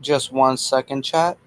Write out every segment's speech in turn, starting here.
Just 1 second, chat.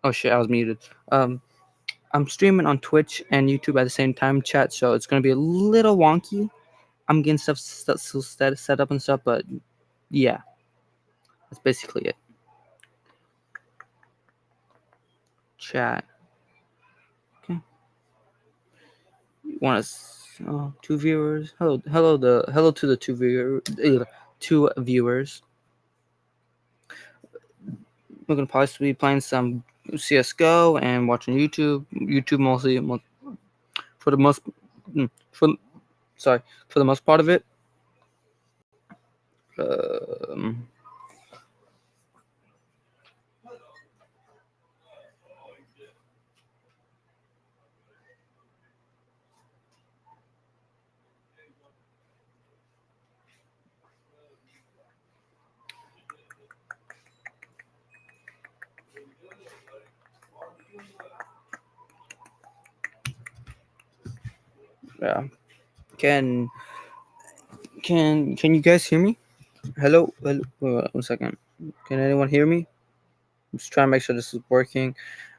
Oh shit, I was muted. I'm streaming on Twitch and YouTube at the same time, chat, so it's gonna be a little wonky. I'm getting stuff set up and stuff, but yeah, that's basically it. Chat. Okay. You want to 2 viewers? Hello to the 2 viewers. We're gonna possibly be playing some CS:GO and watching YouTube. YouTube mostly for the most for the most part of it. Yeah. Can you guys hear me? Hello. Wait, 1 second. Can anyone hear me? I'm just trying to make sure this is working.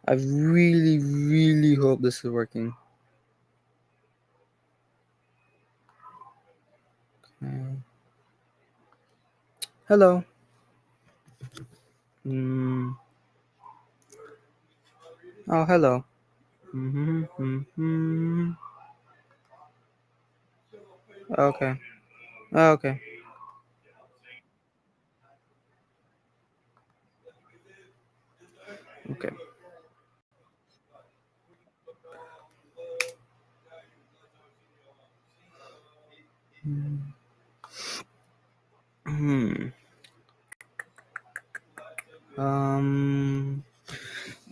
I really hope this is working. Okay. Hello. Oh, hello. Okay. Okay. Okay.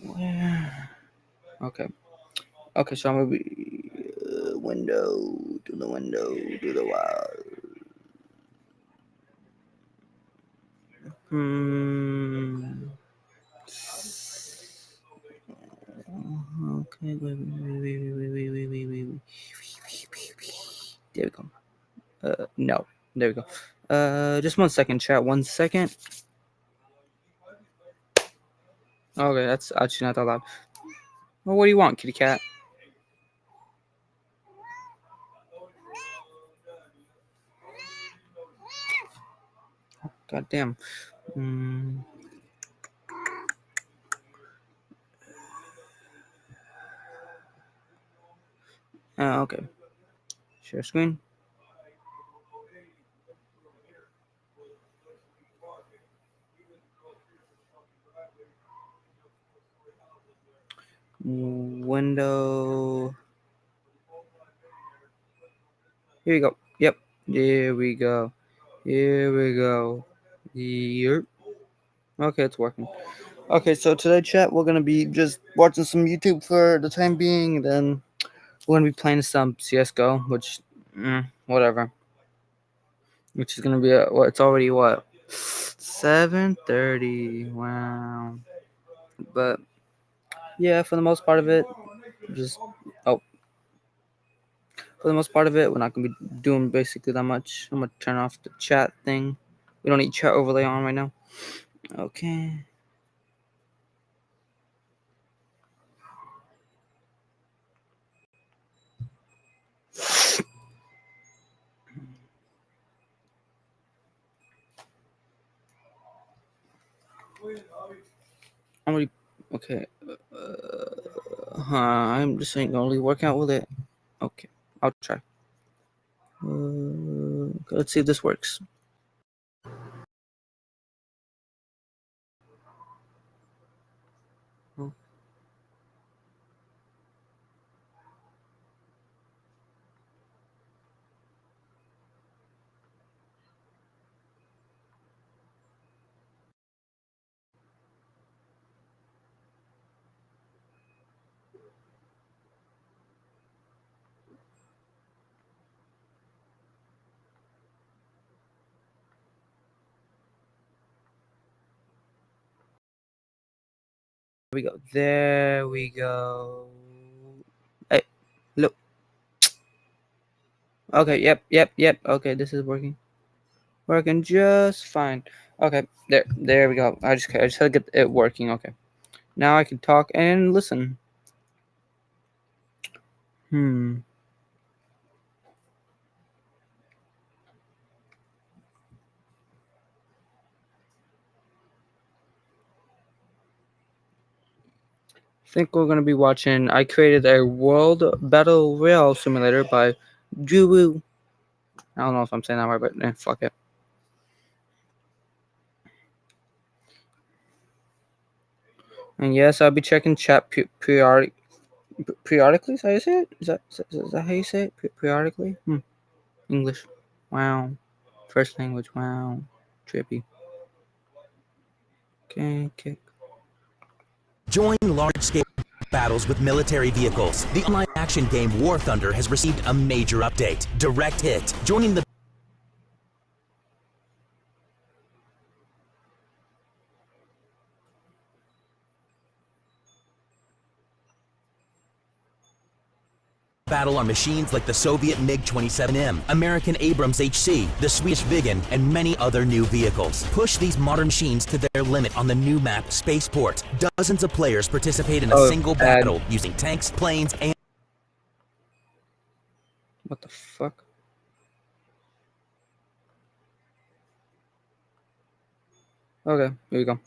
Where? Okay. Okay, so I'm gonna be window to the window to the wall. Okay, wait. There we go. No, there we go. Just 1 second, chat. 1 second. Okay, that's actually not that loud. Well, what do you want, kitty cat? God damn. Okay. Share screen. Window. Here we go. Yep. Here we go. Here we go. Yep. Okay, it's working. Okay, so today, chat, we're gonna be just watching some YouTube for the time being. Then we're gonna be playing some CS:GO, which, whatever. Which is gonna be it's already what, 7:30. Wow. But yeah, for the most part of it, just oh, for the most part of it, we're not gonna be doing basically that much. I'm gonna turn off the chat thing. We don't need chat overlay on right now. Okay. I'm already okay. I'm just saying only work out with it. Okay, I'll try. Let's see if this works. There we go. There we go. Hey, look. Okay, yep. Okay, this is working just fine. Okay, there we go. I just had to get it working. Okay, now I can talk and listen. Think we're gonna be watching. I created a World Battle Royale simulator by Juwu. I don't know if I'm saying that right, but fuck it. And yes, I'll be checking chat periodically. Is that how you say it? Is that how you say it? Periodically? English. Wow. First language. Wow. Trippy. Okay. Join large-scale battles with military vehicles. The online action game War Thunder has received a major update. Direct Hit. Joining the battle are machines like the Soviet MiG-27M, American Abrams HC, the Swedish Viggen, and many other new vehicles. Push these modern machines to their limit on the new map Spaceport. Dozens of players participate in a single battle using tanks, planes, and... What the fuck? Okay, here we go.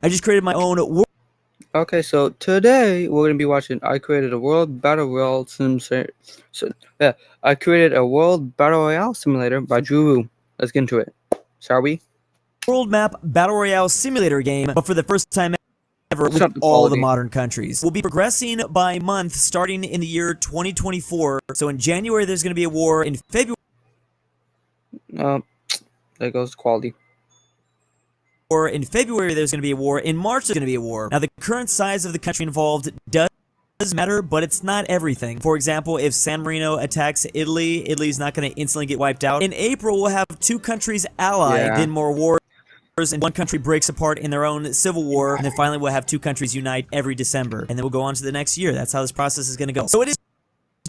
I just created my own... Okay, so today we're gonna be watching. I created a World Battle Royale simulator. I created a World Battle Royale simulator by Juwu. Let's get into it. Shall we? World Map Battle Royale simulator game, but for the first time ever with all the modern countries. We'll be progressing by month starting in the year 2024. So in January there's going to be a war. In February, there goes quality. Or in February there's going to be a war. In March there's going to be a war. Now the current size of the country involved does matter, but it's not everything. For example, if San Marino attacks Italy, Italy's not going to instantly get wiped out. In April we'll have 2 countries allied in more wars, and 1 country breaks apart in their own civil war, and then finally we'll have 2 countries unite every December, and then we'll go on to the next year. That's how this process is going to go. So it is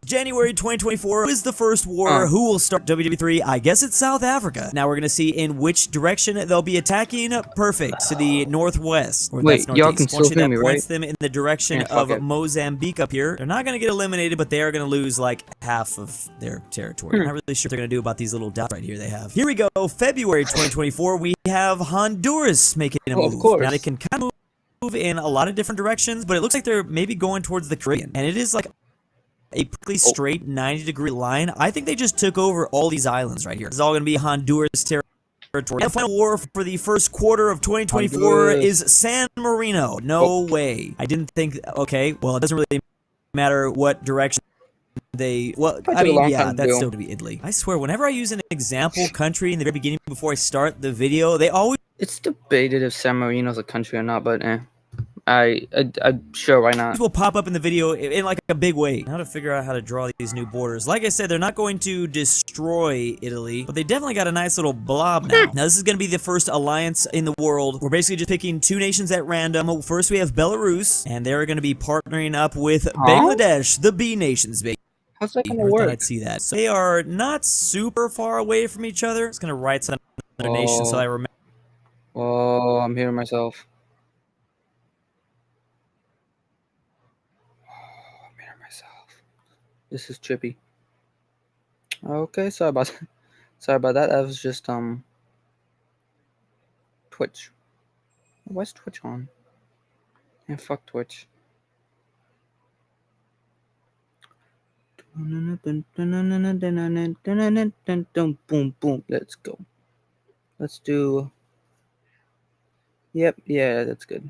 January 2024 is the first war. Who will start WWE3? I guess it's South Africa. Now we're going to see in which direction they'll be attacking. Perfect. To the northwest. Or Wait, that's y'all can still hear that me, points right? them in the direction of Mozambique up here. They're not going to get eliminated, but they are going to lose like half of their territory. I'm not really sure what they're going to do about these little dots right here they have. Here we go. February 2024, we have Honduras making a move. Of course. Now they can kind of move in a lot of different directions, but it looks like they're maybe going towards the Caribbean. And it is like a perfectly straight 90-degree line. I think they just took over all these islands right here. This is all going to be Honduras territory. And the final war for the first quarter of 2024 is San Marino. No way. I didn't think... Okay, well, it doesn't really matter what direction they... Well, I mean, yeah, that's still to be Italy. I swear, whenever I use an example country in the very beginning before I start the video, they always... It's debated if San Marino's a country or not, but I'm sure why not. will pop up in the video in like a big way. Now to figure out how to draw these new borders. Like I said, they're not going to destroy Italy, but they definitely got a nice little blob now. Now this is going to be the first alliance in the world. We're basically just picking two nations at random. First we have Belarus, and they're going to be partnering up with Bangladesh, the B nations, baby. How's that gonna work? I'd see that. So they are not super far away from each other. It's going to write some other nation, so I remember. Oh, I'm hearing myself. This is trippy. Okay, sorry about that. That was just Twitch. Why's Twitch on? And fuck Twitch. Boom boom. Let's go. Let's do. Yep, yeah, that's good.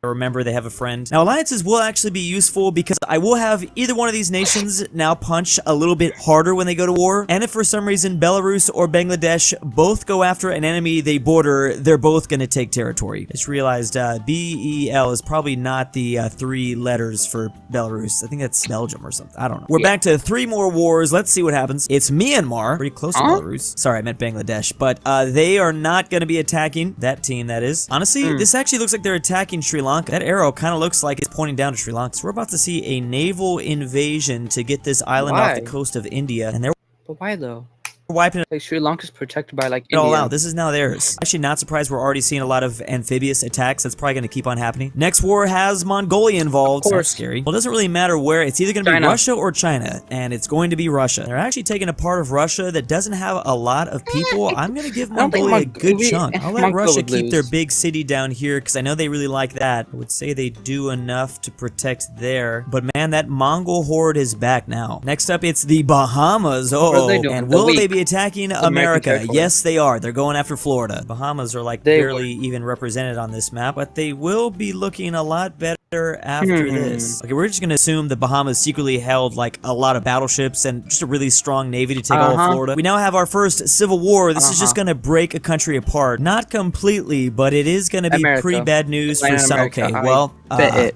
Remember, they have a friend. Now, alliances will actually be useful because I will have either one of these nations now punch a little bit harder when they go to war. And if for some reason Belarus or Bangladesh both go after an enemy they border, they're both going to take territory. Just realized BEL is probably not the 3 letters for Belarus. I think that's Belgium or something. I don't know. We're back to 3 more wars. Let's see what happens. It's Myanmar. Pretty close to Belarus. Sorry, I meant Bangladesh. But they are not going to be attacking that team, that is. Honestly, this actually looks like they're attacking Sri Lanka. That arrow kind of looks like it's pointing down to Sri Lanka. So we're about to see a naval invasion to get this island off the coast of India. And they're why though? Wiping it like Sri Lanka's protected by like all out. This is now theirs. Actually, not surprised. We're already seeing a lot of amphibious attacks. That's probably going to keep on happening. Next war has Mongolia involved. That's scary. Well, it doesn't really matter where. It's either going to be Russia or China, and it's going to be Russia. They're actually taking a part of Russia that doesn't have a lot of people. I'm going to give Mongolia a good chunk. I'll let Russia keep their big city down here because I know they really like that. I would say they do enough to protect there. But man, that Mongol horde is back now. Next up, it's the Bahamas. Oh, and will they be attacking America? Yes, they are. They're going after Florida. Bahamas are like barely even represented on this map, but they will be looking a lot better after this. Okay, we're just gonna assume the Bahamas secretly held like a lot of battleships and just a really strong navy to take all of Florida. We now have our first civil war. This is just gonna break a country apart. Not completely, but it is gonna be pretty bad news for some. Okay, well, that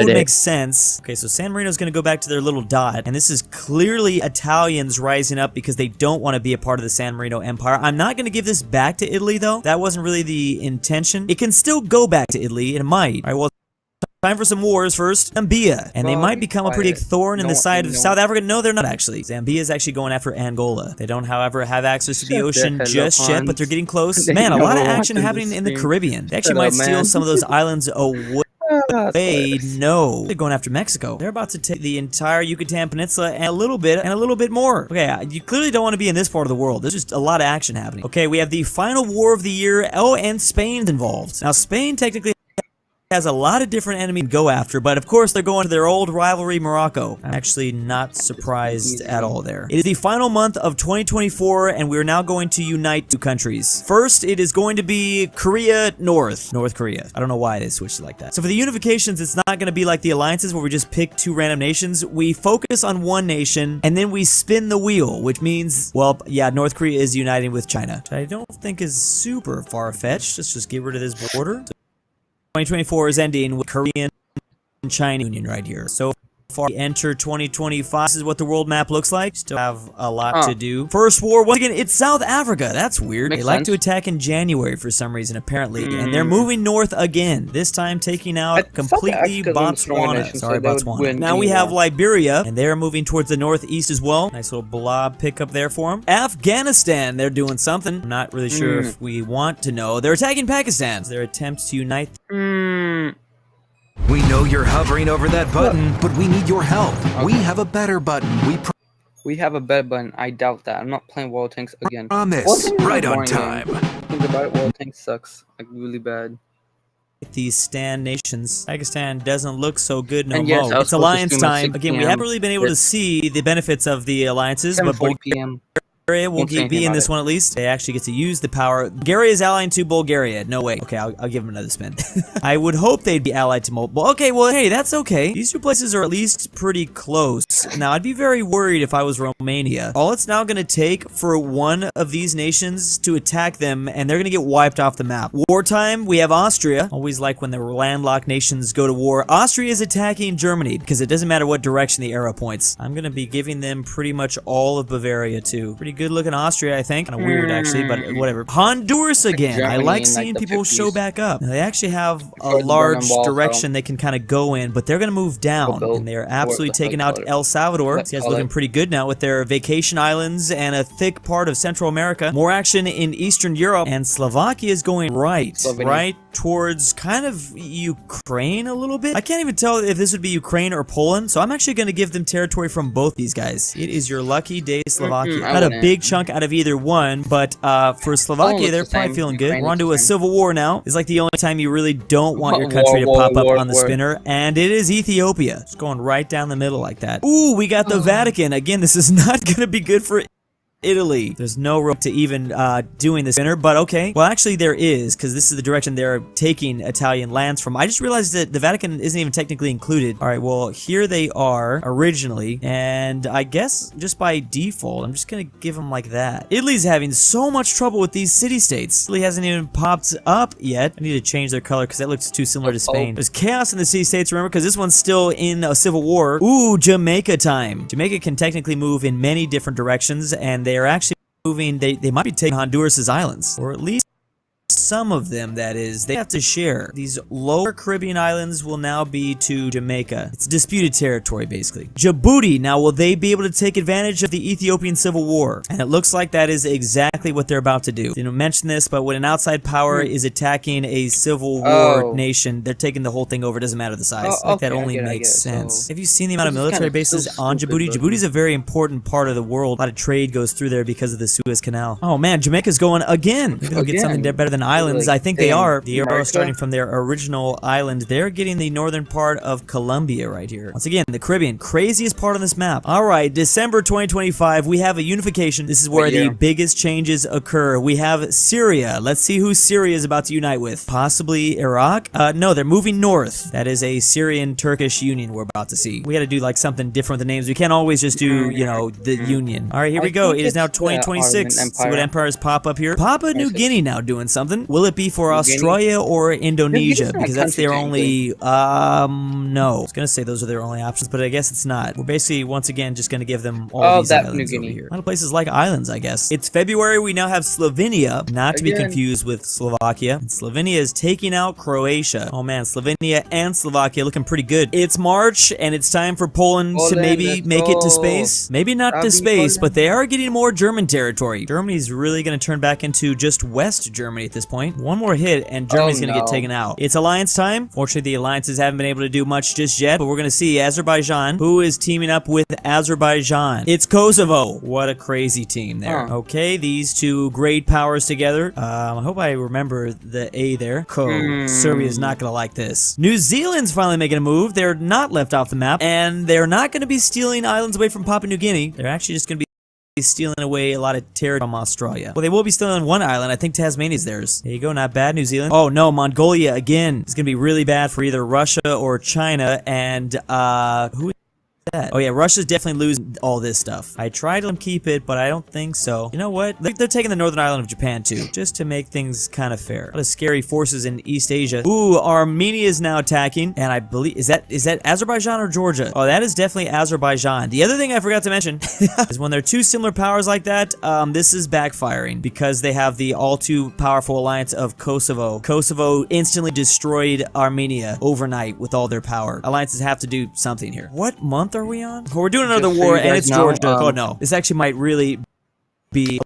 would make sense. Okay, so San Marino's gonna go back to their little dot, and this is clearly Italians rising up because they don't want to be a part of the San Marino Empire. I'm not going to give this back to Italy, though. That wasn't really the intention. It can still go back to Italy. It might. All right, well, time for some wars first. Zambia. And they might become a pretty big thorn in the side of South Africa. No, they're not actually. Zambia is actually going after Angola. They don't, however, have access to the ocean just yet, but they're getting close. Man, a lot of action happening in the Caribbean. They actually might steal some of those islands away. No, they're going after Mexico. They're about to take the entire Yucatan Peninsula and a little bit more. Okay, you clearly don't want to be in this part of the world. There's just a lot of action happening. Okay, we have the final war of the year. Oh, and Spain's involved. Now, Spain technically has a lot of different enemies to go after, but of course they're going to their old rivalry, Morocco. I'm actually not surprised at all there. It is the final month of 2024, and we're now going to unite 2 countries. First, it is going to be Korea North Korea. I don't know why they switched it like that. So for the unifications, it's not going to be like the alliances where we just pick 2 random nations. We focus on one nation, and then we spin the wheel, which means, well, yeah, North Korea is uniting with China, which I don't think is super far-fetched. Let's just get rid of this border. 2024 is ending with Korean and China union right here. So far we enter 2025. This is what the world map looks like. Still have a lot to do. First war, once again, it's South Africa. That's weird. They like to attack in January for some reason, apparently. And they're moving north again. This time taking out completely Botswana. Sorry, Botswana. Now we have Liberia, and they're moving towards the northeast as well. Nice little blob pickup there for them. Afghanistan, they're doing something. I'm not really sure if we want to know. They're attacking Pakistan. Their attempts to unite. We know you're hovering over that button, but we need your help. We have a better button. We have a better button. I doubt that. I'm not playing World Tanks again. Promise. Right on time. Think about it. World Tanks sucks. Like, really bad. These stand nations. Pakistan doesn't look so good no yes, more. It's alliance time. Again, we haven't really been able to see the benefits of the alliances, but Bulgaria will be in this one at least. They actually get to use the power. Bulgaria is allied to Bulgaria. No way. Okay, I'll give them another spin. I would hope they'd be allied to Moldova. Okay, well, hey, that's okay. These two places are at least pretty close. Now, I'd be very worried if I was Romania. All it's now going to take for one of these nations to attack them, and they're going to get wiped off the map. Wartime, we have Austria. Always like when the landlocked nations go to war. Austria is attacking Germany because it doesn't matter what direction the arrow points. I'm going to be giving them pretty much all of Bavaria, too. Pretty good looking Austria, I think. Kind of weird, actually, but whatever. Honduras again. I like seeing people show back up. Now, they actually have a large direction they can kind of go in, but they're going to move down, and they're absolutely taking out El Salvador. These guys looking pretty good now with their vacation islands and a thick part of Central America. More action in Eastern Europe, and Slovakia is going right towards kind of Ukraine a little bit. I can't even tell if this would be Ukraine or Poland, so I'm actually going to give them territory from both these guys. It is your lucky day, Slovakia. Not a big chunk out of either one, but for Slovakia, they're probably feeling good. We're on to a civil war now. It's like the only time you really don't want your country to pop up on the spinner, and it is Ethiopia. It's going right down the middle like that. Ooh, we got the Vatican. Again, this is not going to be good for Italy. There's no room to even doing this dinner, but okay. Well, actually there is, because this is the direction they're taking Italian lands from. I just realized that the Vatican isn't even technically included. All right, well, here they are originally, and I guess just by default, I'm just gonna give them like that. Italy's having so much trouble with these city-states. Italy hasn't even popped up yet. I need to change their color because that looks too similar to Spain. There's chaos in the city-states, remember, because this one's still in a civil war. Ooh, Jamaica time. Jamaica can technically move in many different directions, and they are actually moving, they might be taking Honduras's islands, or at least some of them, that is. They have to share. These lower Caribbean islands will now be to Jamaica. It's disputed territory, basically. Djibouti, now will they be able to take advantage of the Ethiopian Civil War? And it looks like that is exactly what they're about to do. They didn't mention this, but when an outside power is attacking a civil war nation, they're taking the whole thing over. It doesn't matter the size. That only makes sense. Have you seen the amount of military bases on Djibouti? Djibouti is a very important part of the world. A lot of trade goes through there because of the Suez Canal. Oh man, Jamaica's going again. Maybe they'll get something better than islands. I think they are. The arrow starting from their original island. They're getting the northern part of Colombia right here. Once again, the Caribbean, craziest part on this map. All right, December 2025, we have a unification. This is where the biggest changes occur. We have Syria. Let's see who Syria is about to unite with. Possibly Iraq? No, they're moving north. That is a Syrian-Turkish union we're about to see. We got to do like something different with the names. We can't always just do, you know, the union. All right, here we go. It is now 2026. See what empires pop up here. Papua New Guinea now doing something. Will it be for Australia or Indonesia? Because that's their only, no. I was going to say those are their only options, but I guess it's not. We're basically, once again, just going to give them all these islands over here. A lot of places like islands, I guess. It's February. We now have Slovenia, not to be confused with Slovakia. And Slovenia is taking out Croatia. Oh man, Slovenia and Slovakia looking pretty good. It's March, and it's time for Poland to maybe make it to space. Maybe not to space, but they are getting more German territory. Germany's really going to turn back into just West Germany at this point. One more hit, and Germany's going to get taken out. It's alliance time. Fortunately, the alliances haven't been able to do much just yet, but we're going to see Azerbaijan, who is teaming up with Azerbaijan. It's Kosovo. What a crazy team there. Okay, these two great powers together. I hope I remember the A there. Serbia's not going to like this. New Zealand's finally making a move. They're not left off the map, and they're not going to be stealing islands away from Papua New Guinea. They're actually just going to be stealing away a lot of territory from Australia. Well, they will be stealing one island. I think Tasmania's theirs. There you go. Not bad, New Zealand. Oh, no. Mongolia, again. It's going to be really bad for either Russia or China. And, who that? Oh yeah, Russia's definitely losing all this stuff. I tried to keep it, but I don't think so. You know what? They're taking the northern island of Japan too, just to make things kind of fair. A lot of scary forces in East Asia. Ooh, Armenia is now attacking, and I believe is that Azerbaijan or Georgia? Oh, that is definitely Azerbaijan. The other thing I forgot to mention is when they're two similar powers like that, this is backfiring because they have the all too powerful alliance of Kosovo. Kosovo instantly destroyed Armenia overnight with all their power. Alliances have to do something here. What month are we on? Oh, we're doing another Just so war, you and guys it's know, Georgia. Oh no, this actually might really be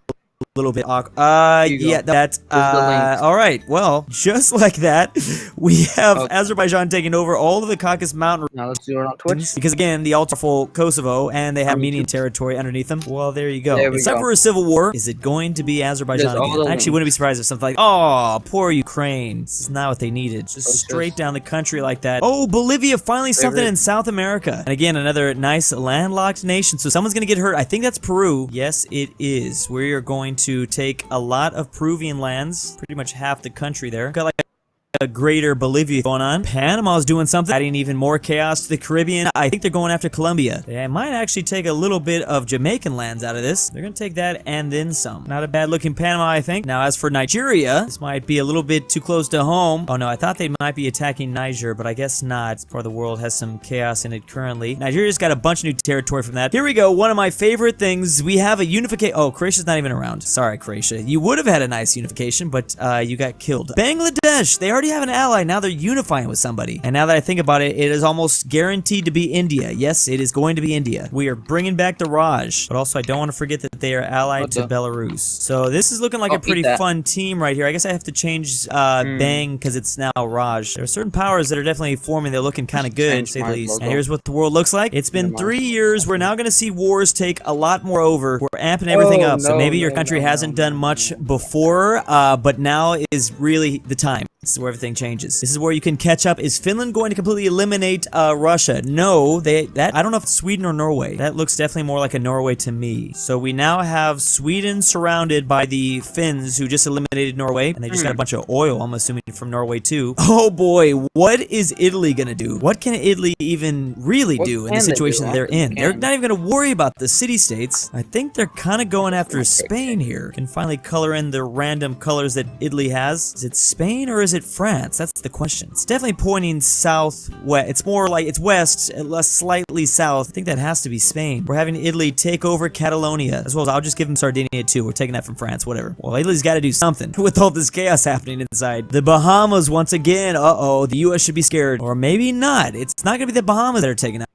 a little bit awkward. Yeah, that's all right. Well, just like that, we have Azerbaijan taking over all of the Caucasus Mountain. Now let's do it on Twitch. Because again, the ultra-full Kosovo, and they have Armenian territory underneath them. Well, there you go. It's time for a civil war. Is it going to be Azerbaijan again? I actually wouldn't be surprised if something like, oh, poor Ukraine. This is not what they needed. Just straight down the country like that. Oh, Bolivia, finally something in South America. And again, another nice landlocked nation. So someone's going to get hurt. I think that's Peru. Yes, it is. We are going to take a lot of Peruvian lands. Pretty much half the country there. Got like a greater Bolivia going on. Panama's doing something, adding even more chaos to the Caribbean. I think they're going after Colombia. They might actually take a little bit of Jamaican lands out of this. They're gonna take that and then some. Not a bad looking Panama, I think. Now, as for Nigeria, this might be a little bit too close to home. Oh no, I thought they might be attacking Niger, but I guess not. This part of the world has some chaos in it currently. Nigeria's got a bunch of new territory from that. Here we go, one of my favorite things. We have a unification. Oh, Croatia's not even around. Sorry, Croatia. You would have had a nice unification, but you got killed. Bangladesh, they already have an ally. Now they're unifying with somebody. And now that I think about it, it is almost guaranteed to be India. Yes, it is going to be India. We are bringing back the Raj. But also, I don't want to forget that they are allied to Belarus. So this is looking like a pretty fun team right here. I guess I have to change Bang because it's now Raj. There are certain powers that are definitely forming. They're looking kind of good, to say the least. And here's what the world looks like. It's been 3 years. We're now going to see wars take a lot more over. We're amping everything up. So maybe your country hasn't done much before, but now is really the time. This is where everything changes. This is where you can catch up. Is Finland going to completely eliminate Russia? No, I don't know if it's Sweden or Norway. That looks definitely more like a Norway to me. So we now have Sweden surrounded by the Finns who just eliminated Norway, and they just got a bunch of oil, I'm assuming, from Norway too. Oh boy, what is Italy gonna do? What can Italy even really do in the situation that they're in? They're not even gonna worry about the city-states. I think they're kind of going after Spain here. Can finally color in the random colors that Italy has. Is it Spain or is it France? That's the question. It's definitely pointing southwest. It's more like it's west, less slightly south. I think that has to be Spain. We're having Italy take over Catalonia, as well as I'll just give them Sardinia too. We're taking that from France, whatever. Well, Italy's got to do something with all this chaos happening inside. The Bahamas once again. Uh-oh, the U.S. should be scared, or maybe not. It's not gonna be the Bahamas that are taking out.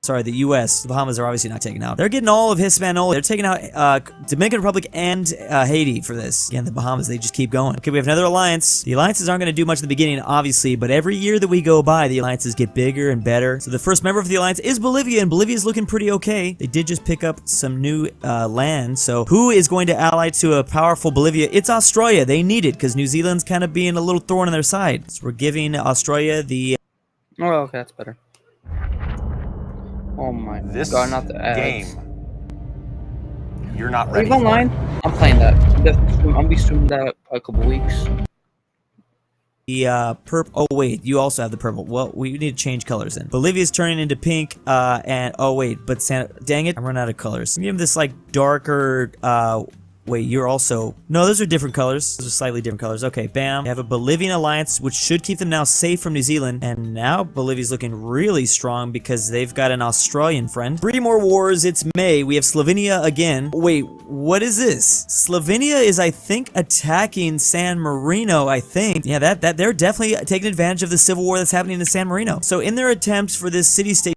Sorry, the U.S. The Bahamas are obviously not taken out. They're getting all of Hispaniola. They're taking out Dominican Republic and Haiti for this. Again, the Bahamas, they just keep going. Okay, we have another alliance. The alliances aren't going to do much in the beginning, obviously, but every year that we go by, the alliances get bigger and better. So the first member of the alliance is Bolivia, and Bolivia's looking pretty okay. They did just pick up some new land. So who is going to ally to a powerful Bolivia? It's Australia. They need it because New Zealand's kind of being a little thorn in their side. So we're giving Australia the... Oh, okay, that's better. Oh my god, not the ads. You're not Are ready you online? I'm playing that. I'll be streaming that for a couple weeks. The purple. Oh wait, you also have the purple. Well, we need to change colors then. Bolivia's turning into pink. And oh wait, but dang it, I'm running out of colors. Give them this like darker. Wait, you're also... No, those are different colors. Those are slightly different colors. Okay, bam. They have a Bolivian alliance, which should keep them now safe from New Zealand. And now Bolivia's looking really strong because they've got an Australian friend. 3 more wars. It's May. We have Slovenia again. Wait, what is this? Slovenia is, I think, attacking San Marino, I think. Yeah, that they're definitely taking advantage of the civil war that's happening in San Marino. So in their attempts for this city-state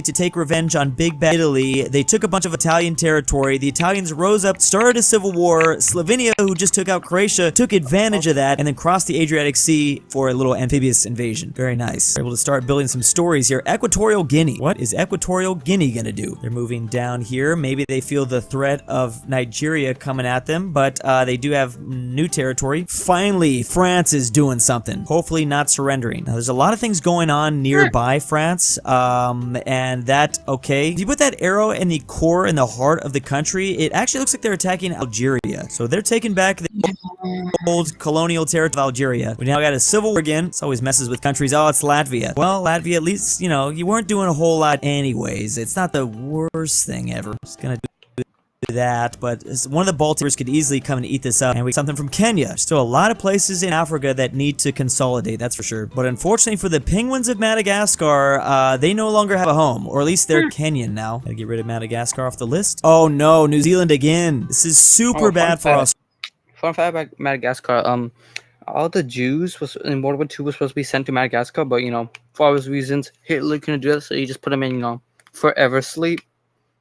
to take revenge on Big Bad Italy, they took a bunch of Italian territory. The Italians rose up, started a civil war. Slovenia, who just took out Croatia, took advantage of that and then crossed the Adriatic Sea for a little amphibious invasion. Very nice. They're able to start building some stories here. Equatorial Guinea. What is Equatorial Guinea gonna do? They're moving down here. Maybe they feel the threat of Nigeria coming at them, but they do have new territory. Finally, France is doing something. Hopefully not surrendering. Now, there's a lot of things going on nearby France, and that, okay. If you put that arrow in the core, in the heart of the country, it actually looks like they're attacking Algeria. So they're taking back the... old colonial territory of Algeria. We now got a civil war again. It always messes with countries. Oh, it's Latvia. Well, Latvia, at least, you know, you weren't doing a whole lot anyways. It's not the worst thing ever. Just gonna do that, but one of the Baltics could easily come and eat this up. And we something from Kenya. Still a lot of places in Africa that need to consolidate, that's for sure. But unfortunately for the penguins of Madagascar, they no longer have a home, or at least they're Kenyan now. Gotta get rid of Madagascar off the list. Oh no, New Zealand again. This is super bad for us. Fun fact about Madagascar, all the Jews was in World War II was supposed to be sent to Madagascar, but you know, for obvious reasons, Hitler couldn't do it, so he just put them in, you know, forever sleep,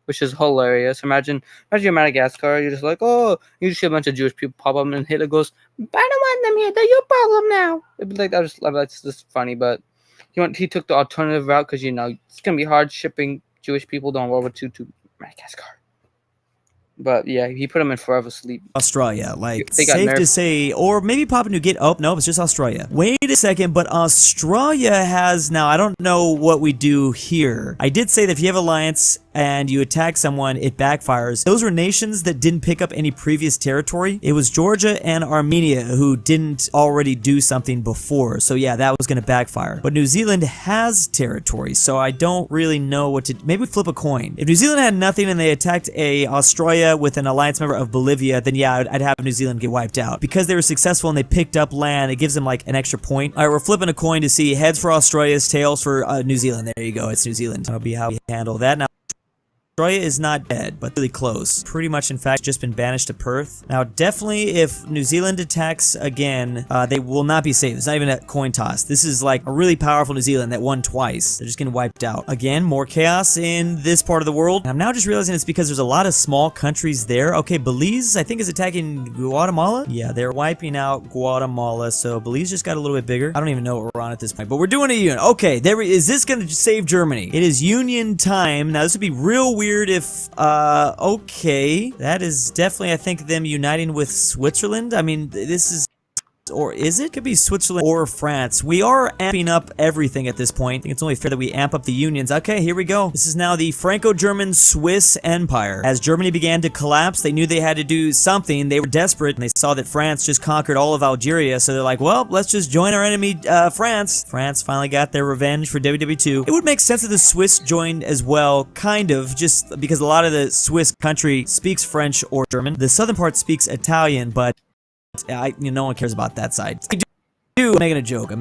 which is hilarious. Imagine you're in Madagascar, you're just like, oh, you just see a bunch of Jewish people pop up, and Hitler goes, I don't want them here, they're your problem now. It'd be like that's just funny, but he took the alternative route because you know it's gonna be hard shipping Jewish people during World War II to Madagascar. But yeah, he put them in forever sleep. Australia, like, They got safe to nerfed. say, or maybe Papua New Guinea. Oh, no, it's just Australia. Wait a second, but Australia has, now, I don't know what we do here. I did say that if you have alliance and you attack someone, it backfires. Those were nations that didn't pick up any previous territory. It was Georgia and Armenia who didn't already do something before. So yeah, that was going to backfire. But New Zealand has territory, so I don't really know what to, maybe flip a coin. If New Zealand had nothing and they attacked Australia with an alliance member of Bolivia, then yeah, I'd have New Zealand get wiped out. Because they were successful and they picked up land, it gives them like an extra point. All right, we're flipping a coin to see heads for Australia's tails for New Zealand. There you go, it's New Zealand. That'll be how we handle that. Now, Australia is not dead, but really close. Pretty much, in fact, just been banished to Perth. Now, definitely, if New Zealand attacks again, they will not be safe. It's not even a coin toss. This is like a really powerful New Zealand that won twice. They're just getting wiped out. Again, more chaos in this part of the world. And I'm now just realizing it's because there's a lot of small countries there. Okay, Belize, I think, is attacking Guatemala. Yeah, they're wiping out Guatemala, so Belize just got a little bit bigger. I don't even know what we're on at this point, but we're doing a union. Okay, is this going to save Germany? It is union time. Now, this would be real weird if, okay, that is definitely, I think, them uniting with Switzerland. I mean, this is, or is it? Could be Switzerland or France. We are amping up everything at this point. I think it's only fair that we amp up the unions. Okay, here we go. This is now the Franco-German Swiss Empire. As Germany began to collapse, they knew they had to do something. They were desperate, and they saw that France just conquered all of Algeria, so they're like, well, let's just join our enemy, France. France finally got their revenge for WW2. It would make sense that the Swiss joined as well, kind of, just because a lot of the Swiss country speaks French or German. The southern part speaks Italian, but no one cares about that side. I do. I'm making a joke.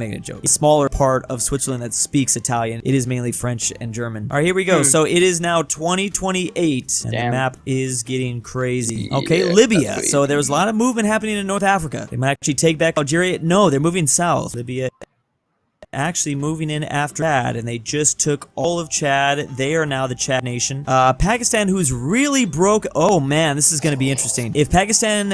A smaller part of Switzerland that speaks Italian. It is mainly French and German. All right, here we go. So it is now 2028, and the map is getting crazy. Okay, Yeah, Libya. that's So there was a lot of movement happening in North Africa. They might actually take back Algeria. No, they're moving south. Libya actually moving in after Chad, and they just took all of Chad. They are now the Chad nation. Pakistan, who's really broke. Oh man, this is going to be interesting. If Pakistan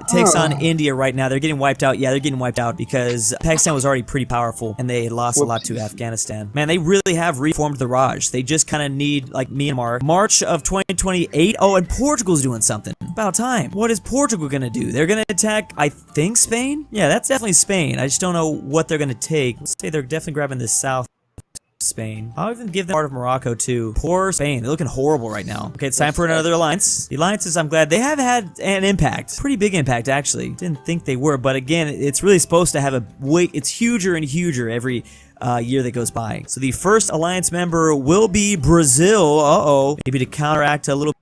takes on India right now, they're getting wiped out. Yeah, they're getting wiped out because Pakistan was already pretty powerful, and they had lost a lot to Afghanistan. Man, they really have reformed the Raj. They just kind of need, like, Myanmar. March of 2028. Oh, and Portugal's doing something. About time. What is Portugal going to do? They're going to attack, I think, Spain? Yeah, that's definitely Spain. I just don't know what they're going to take. Let's say they're definitely grabbing the south Spain. I'll even give them part of Morocco too. Poor Spain. They're looking horrible right now. Okay, it's time for another alliance. The alliances, I'm glad they have had an impact. Pretty big impact, actually. Didn't think they were, but again, it's really supposed to have a weight. It's huger and huger every year that goes by. So the first alliance member will be Brazil. Uh-oh. Maybe to counteract a little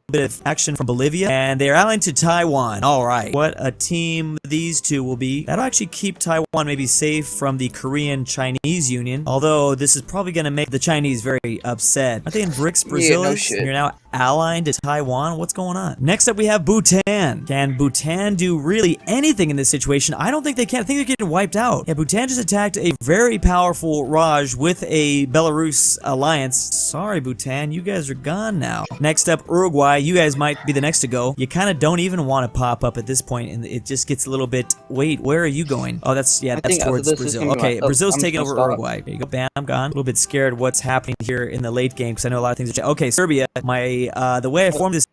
bit of action from Bolivia, and they're allying to Taiwan. All right, what a team these two will be. That'll actually keep Taiwan maybe safe from the Korean-Chinese union, although this is probably going to make the Chinese very upset. I think in BRICS, Brazil no is, shit. and you're now allied to Taiwan. What's going on? Next up, we have Bhutan. Can Bhutan do really anything in this situation? I don't think they can. I think they're getting wiped out. Yeah, Bhutan just attacked a very powerful Raj with a Belarus alliance. Sorry, Bhutan, you guys are gone now. Next up, Uruguay. You guys might be the next to go. You kind of don't even want to pop up at this point, and it just gets a little bit, wait, where are you going? Oh, that's, yeah, that's towards Brazil. Okay, Brazil's taking over Uruguay. There you go, bam, I'm gone. A little bit scared what's happening here in the late game, because I know a lot of things are changing. Okay, Serbia, the way I formed this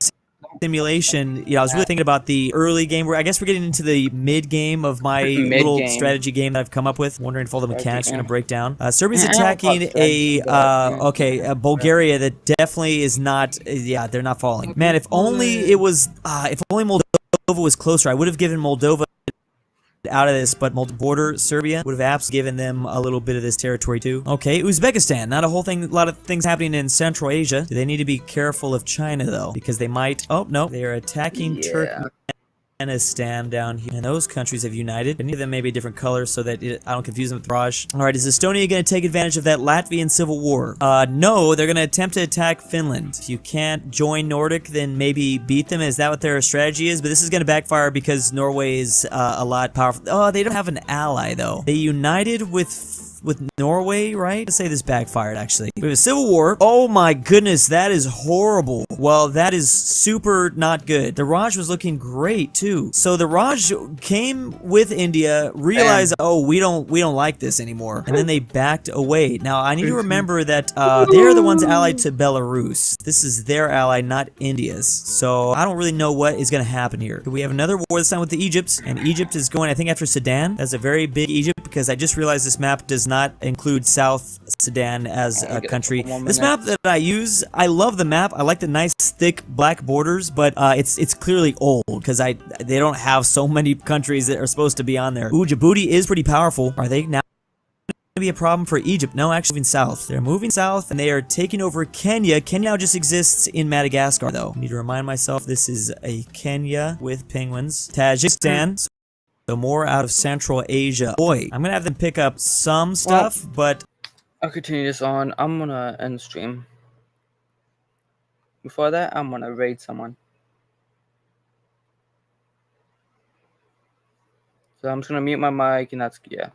simulation, I was really thinking about the early game, where I guess we're getting into the mid game of my little strategy game that I've come up with. Wondering if all the mechanics are going to break down. Serbia's attacking Bulgaria that definitely is not, yeah, they're not falling. Man, if only it was, if only Moldova was closer, I would have given Moldova out of this, but border Serbia would have absolutely given them a little bit of this territory too. Okay, Uzbekistan, not a whole thing, a lot of things happening in Central Asia. Do they need to be careful of China though? Because they might, oh no, they are attacking Turkmenistan down here. And those countries have united. Any of them may be a different color so that I don't confuse them with Raj. Alright, is Estonia going to take advantage of that Latvian civil war? No, they're going to attempt to attack Finland. If you can't join Nordic, then maybe beat them. Is that what their strategy is? But this is going to backfire because Norway is a lot powerful. Oh, they don't have an ally though. They united with Norway, right? Let's say this backfired, actually. We have a civil war. Oh my goodness, that is horrible. Well, that is super not good. The Raj was looking great, too. So the Raj came with India, realized, oh, we don't like this anymore. And then they backed away. Now, I need to remember that they're the ones allied to Belarus. This is their ally, not India's. So I don't really know what is going to happen here. We have another war this time with the Egypt. And Egypt is going, I think, after Sudan. That's a very big Egypt because I just realized this map does not include South Sudan as a country. This map that I use, I love the map. I like the nice thick black borders, but it's clearly old because they don't have so many countries that are supposed to be on there. Ooh, Djibouti is pretty powerful. Are they now going to be a problem for Egypt? No, actually moving south. They're moving south and they are taking over Kenya. Kenya now just exists in Madagascar though. I need to remind myself this is a Kenya with penguins. Tajikistan. So more out of Central Asia. Boy, I'm gonna have them pick up some stuff, but I'll continue this on. I'm gonna end stream. Before that, I'm gonna raid someone. So I'm just gonna mute my mic and that's, yeah.